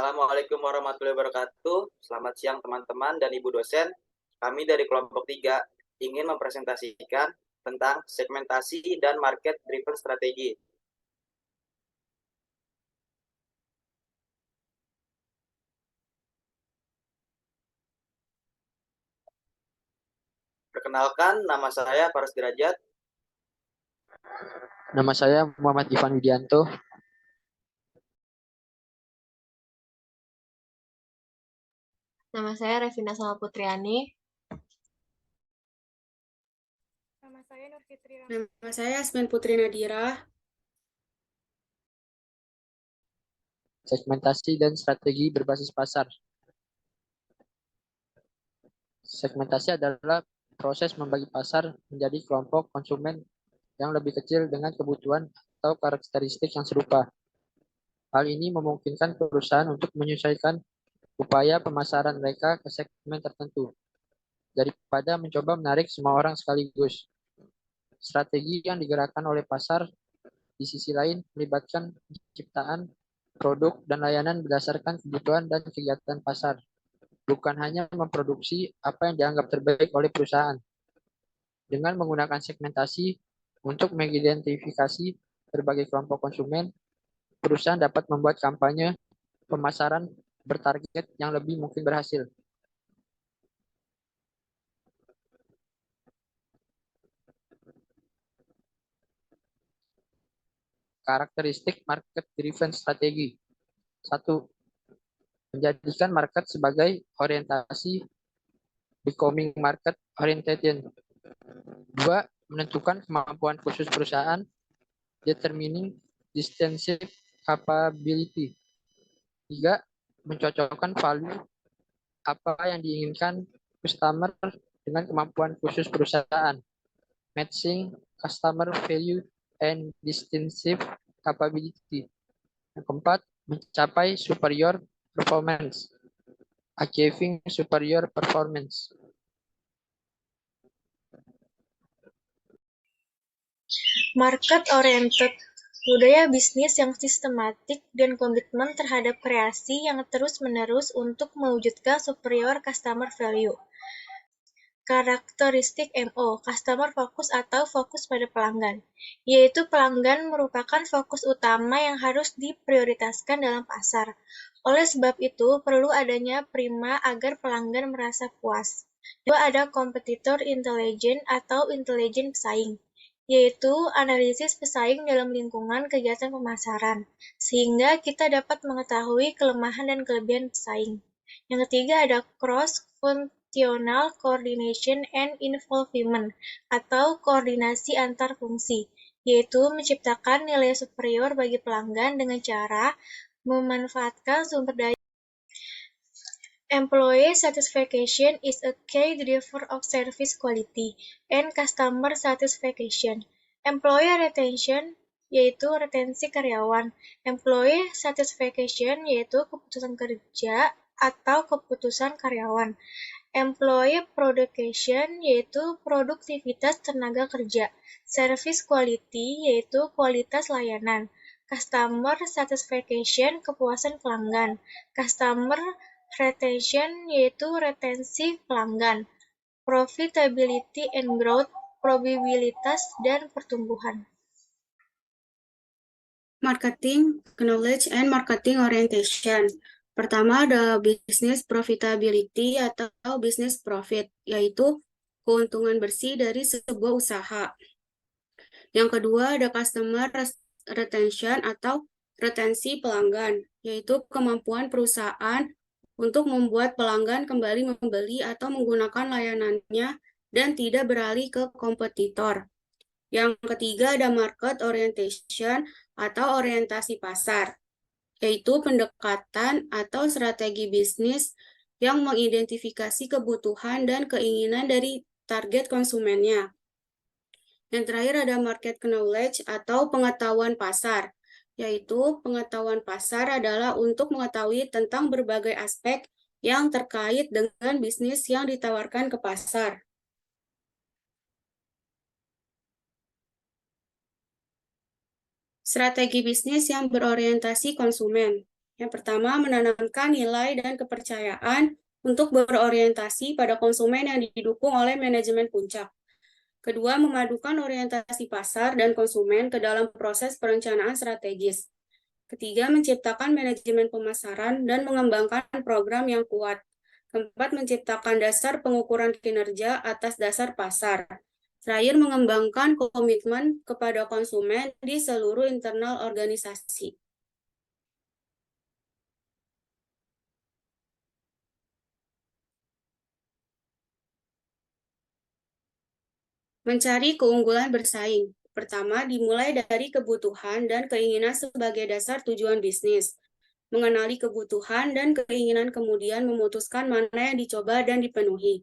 Assalamualaikum warahmatullahi wabarakatuh. Selamat siang teman-teman dan Ibu dosen. Kami dari kelompok 3 ingin mempresentasikan tentang segmentasi dan market driven strategi. Perkenalkan, nama saya Paras Derajat. Nama saya Muhammad Ivan Widianto. Nama saya Revina Salputriani. Nama saya Nur Fitri. Nama saya Asmin Putri Nadira. Segmentasi dan strategi berbasis pasar. Segmentasi adalah proses membagi pasar menjadi kelompok konsumen yang lebih kecil dengan kebutuhan atau karakteristik yang serupa. Hal ini memungkinkan perusahaan untuk menyesuaikan upaya pemasaran mereka ke segmen tertentu, daripada mencoba menarik semua orang sekaligus. Strategi yang digerakkan oleh pasar di sisi lain melibatkan penciptaan produk dan layanan berdasarkan kebutuhan dan kegiatan pasar, bukan hanya memproduksi apa yang dianggap terbaik oleh perusahaan. Dengan menggunakan segmentasi untuk mengidentifikasi berbagai kelompok konsumen, perusahaan dapat membuat kampanye pemasaran bertarget yang lebih mungkin berhasil. Karakteristik market-driven strategi. 1. Menjadikan market sebagai orientasi, becoming market orientation. 2. Menentukan kemampuan khusus perusahaan, determining distinctive capability. 3. Mencocokkan value apa yang diinginkan customer dengan kemampuan khusus perusahaan, matching customer value and distinctive capability. Yang keempat, mencapai superior performance, achieving superior performance. Market-oriented, budaya bisnis yang sistematik dan komitmen terhadap kreasi yang terus-menerus untuk mewujudkan superior customer value. Karakteristik MO, customer focus atau fokus pada pelanggan, yaitu pelanggan merupakan fokus utama yang harus diprioritaskan dalam pasar. Oleh sebab itu, perlu adanya prima agar pelanggan merasa puas. Kedua, ada kompetitor intelijen atau intelijen pesaing, yaitu analisis pesaing dalam lingkungan kegiatan pemasaran, sehingga kita dapat mengetahui kelemahan dan kelebihan pesaing. Yang ketiga, ada cross-functional coordination and involvement, atau koordinasi antar fungsi, yaitu menciptakan nilai superior bagi pelanggan dengan cara memanfaatkan sumber daya. Employee satisfaction is a key driver of service quality and customer satisfaction. Employee retention yaitu retensi karyawan. Employee satisfaction yaitu keputusan kerja atau keputusan karyawan. Employee production yaitu produktivitas tenaga kerja. Service quality yaitu kualitas layanan. Customer satisfaction kepuasan pelanggan. Customer retention yaitu retensi pelanggan. Profitability and growth, probabilitas dan pertumbuhan. Marketing, knowledge, and marketing orientation. Pertama ada business profitability atau business profit, yaitu keuntungan bersih dari sebuah usaha. Yang kedua ada customer retention atau retensi pelanggan, yaitu kemampuan perusahaan untuk membuat pelanggan kembali membeli atau menggunakan layanannya dan tidak beralih ke kompetitor. Yang ketiga ada market orientation atau orientasi pasar, yaitu pendekatan atau strategi bisnis yang mengidentifikasi kebutuhan dan keinginan dari target konsumennya. Yang terakhir ada market knowledge atau pengetahuan pasar, yaitu pengetahuan pasar adalah untuk mengetahui tentang berbagai aspek yang terkait dengan bisnis yang ditawarkan ke pasar. Strategi bisnis yang berorientasi konsumen, Yang pertama, menanamkan nilai dan kepercayaan untuk berorientasi pada konsumen yang didukung oleh manajemen puncak. Kedua, memadukan orientasi pasar dan konsumen ke dalam proses perencanaan strategis. Ketiga, menciptakan manajemen pemasaran dan mengembangkan program yang kuat. Keempat, menciptakan dasar pengukuran kinerja atas dasar pasar. Terakhir, mengembangkan komitmen kepada konsumen di seluruh internal organisasi. Mencari keunggulan bersaing. Pertama, dimulai dari kebutuhan dan keinginan sebagai dasar tujuan bisnis. Mengenali kebutuhan dan keinginan kemudian memutuskan mana yang dicoba dan dipenuhi.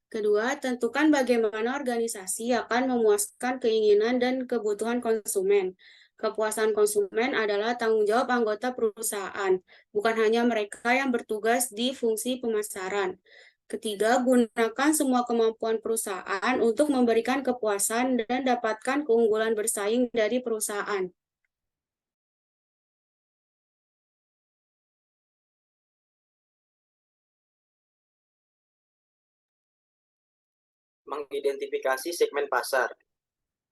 Kedua, tentukan bagaimana organisasi akan memuaskan keinginan dan kebutuhan konsumen. Kepuasan konsumen adalah tanggung jawab anggota perusahaan, bukan hanya mereka yang bertugas di fungsi pemasaran. Ketiga, gunakan semua kemampuan perusahaan untuk memberikan kepuasan dan dapatkan keunggulan bersaing dari perusahaan. Mengidentifikasi segmen pasar.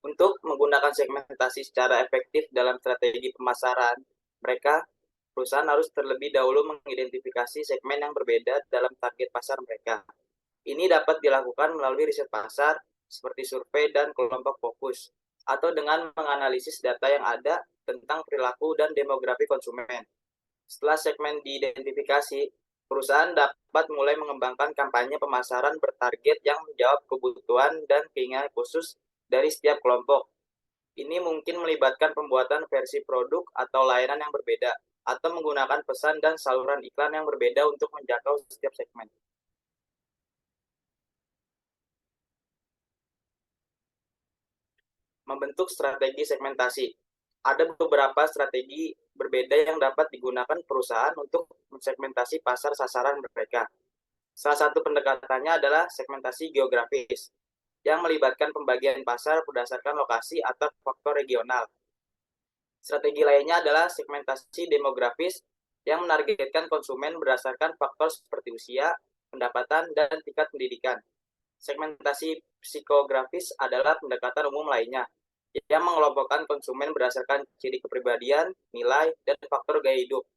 Untuk menggunakan segmentasi secara efektif dalam strategi pemasaran, perusahaan harus terlebih dahulu mengidentifikasi segmen yang berbeda dalam target pasar mereka. Ini dapat dilakukan melalui riset pasar, seperti survei dan kelompok fokus, atau dengan menganalisis data yang ada tentang perilaku dan demografi konsumen. Setelah segmen diidentifikasi, perusahaan dapat mulai mengembangkan kampanye pemasaran bertarget yang menjawab kebutuhan dan keinginan khusus dari setiap kelompok. Ini mungkin melibatkan pembuatan versi produk atau layanan yang berbeda, atau menggunakan pesan dan saluran iklan yang berbeda untuk menjangkau setiap segmen. Membentuk strategi segmentasi. Ada beberapa strategi berbeda yang dapat digunakan perusahaan untuk mensegmentasi pasar sasaran mereka. Salah satu pendekatannya adalah segmentasi geografis, yang melibatkan pembagian pasar berdasarkan lokasi atau faktor regional. Strategi lainnya adalah segmentasi demografis yang menargetkan konsumen berdasarkan faktor seperti usia, pendapatan, dan tingkat pendidikan. Segmentasi psikografis adalah pendekatan umum lainnya, yang mengelompokkan konsumen berdasarkan ciri kepribadian, nilai, dan faktor gaya hidup.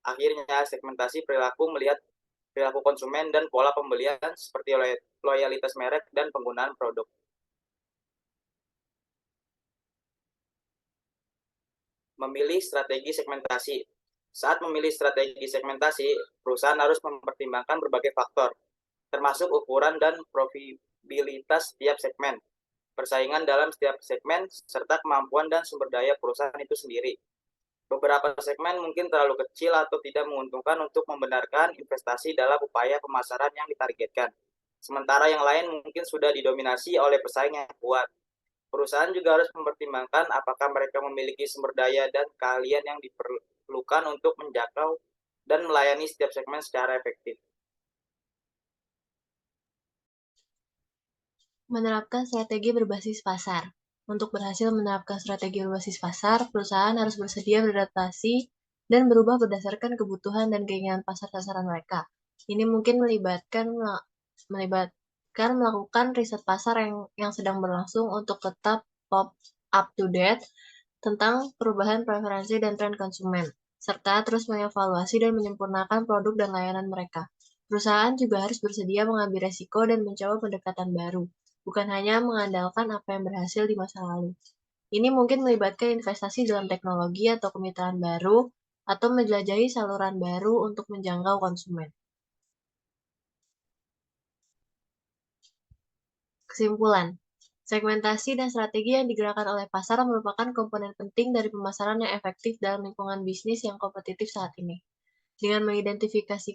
Akhirnya, segmentasi perilaku melihat perilaku konsumen dan pola pembelian seperti loyalitas merek dan penggunaan produk. Memilih strategi segmentasi. Saat memilih strategi segmentasi, perusahaan harus mempertimbangkan berbagai faktor, termasuk ukuran dan profitabilitas setiap segmen, persaingan dalam setiap segmen, serta kemampuan dan sumber daya perusahaan itu sendiri. Beberapa segmen mungkin terlalu kecil atau tidak menguntungkan untuk membenarkan investasi dalam upaya pemasaran yang ditargetkan. Sementara yang lain mungkin sudah didominasi oleh pesaing yang kuat. Perusahaan juga harus mempertimbangkan apakah mereka memiliki sumber daya dan keahlian yang diperlukan untuk menjangkau dan melayani setiap segmen secara efektif. Menerapkan strategi berbasis pasar. Untuk berhasil menerapkan strategi berbasis pasar, perusahaan harus bersedia beradaptasi dan berubah berdasarkan kebutuhan dan keinginan pasar sasaran mereka. Ini mungkin melibatkan melakukan riset pasar yang sedang berlangsung untuk tetap up to date tentang perubahan preferensi dan tren konsumen, serta terus mengevaluasi dan menyempurnakan produk dan layanan mereka. Perusahaan juga harus bersedia mengambil resiko dan mencoba pendekatan baru, bukan hanya mengandalkan apa yang berhasil di masa lalu. Ini mungkin melibatkan investasi dalam teknologi atau kemitraan baru, atau menjelajahi saluran baru untuk menjangkau konsumen. Kesimpulan, segmentasi dan strategi yang digerakkan oleh pasar merupakan komponen penting dari pemasaran yang efektif dalam lingkungan bisnis yang kompetitif saat ini. Dengan mengidentifikasi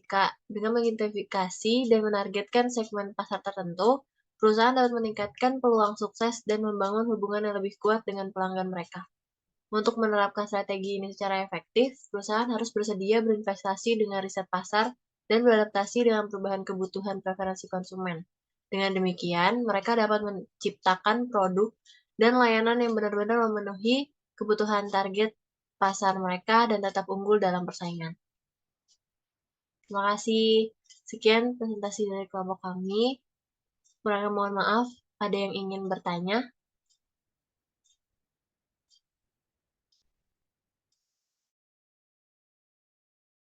dan menargetkan segmen pasar tertentu, perusahaan dapat meningkatkan peluang sukses dan membangun hubungan yang lebih kuat dengan pelanggan mereka. Untuk menerapkan strategi ini secara efektif, perusahaan harus bersedia berinvestasi dengan riset pasar dan beradaptasi dengan perubahan kebutuhan preferensi konsumen. Dengan demikian, mereka dapat menciptakan produk dan layanan yang benar-benar memenuhi kebutuhan target pasar mereka dan tetap unggul dalam persaingan. Terima kasih. Sekian presentasi dari kelompok kami. Kurangnya mohon maaf, ada yang ingin bertanya?